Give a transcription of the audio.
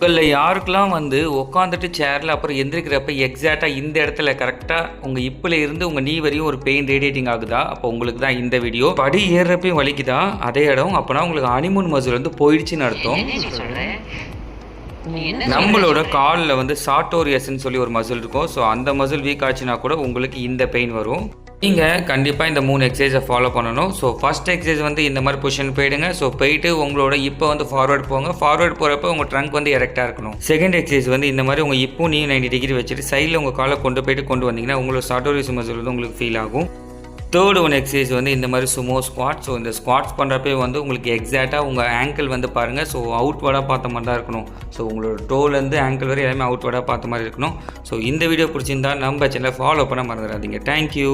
உங்களில் யாருக்கெல்லாம் வந்து உட்காந்துட்டு சேரில் அப்புறம் எந்திரிக்கிறப்ப எக்ஸாக்டாக இந்த இடத்துல கரெக்டாக உங்கள் இப்பில் இருந்து உங்கள் நீ வரையும் ஒரு பெயின் ரேடியேட்டிங் ஆகுதா, அப்போ உங்களுக்கு தான் இந்த வீடியோ. படி ஏறுறப்பையும் வலிக்குதா அதே இடம், அப்போனா உங்களுக்கு ஹனிமூன் மசில் வந்து போயிடுச்சுன்னு அர்த்தம். நம்மளோட காலில் வந்து சார்ட்டோரியஸ்ன்னு சொல்லி ஒரு மசில் இருக்கும். ஸோ அந்த மசில் வீக் ஆச்சுன்னா கூட உங்களுக்கு இந்த பெயின் வரும். நீங்கள் கண்டிப்பாக இந்த 3 எக்ஸசைஸை ஃபாலோ பண்ணணும். ஸோ ஃபஸ்ட் எக்ஸசைஸ் வந்து இந்த மாதிரி பொசிஷன் போயிடுங்க. ஸோ போயிட்டு உங்களோட இப்போ வந்து ஃபார்வர்ட் போங்க. ஃபார்வர்ட் போகிறப்ப உங்கள் ட்ரங்க் வந்து எரெக்டாக இருக்கணும். செகண்ட் எக்ஸசைஸ் வந்து இந்த மாதிரி உங்கள் இப்போ நீ 90 டிகிரி வச்சுட்டு சைடில் உங்கள் காலை கொண்டு வந்தீங்கன்னா உங்களோட சார்ட்டோரியஸ் மசில் வந்து உங்களுக்கு ஃபீல் ஆகும். தேர்ட் ஒன் எக்ஸசைஸ் வந்து இந்த மாதிரி சுமோ ஸ்குவாட். ஸோ இந்த ஸ்குவாட்ஸ் பண்ணுறப்பே வந்து உங்களுக்கு எக்ஸாக்டாக உங்கள் ஆங்கிள் வந்து பாருங்கள். ஸோ அவுட்வர்டாக பார்த்த மாதிரி தான் இருக்கணும். ஸோ உங்களோட டோலேருந்து ஆங்கிள் வரை எல்லாமே அவுட்வர்டாக பார்த்த மாதிரி இருக்கணும். ஸோ இந்த வீடியோ பிடிச்சிருந்தா நம்ம சேனலை ஃபாலோ பண்ண மறந்துடாதீங்க. தேங்க்யூ.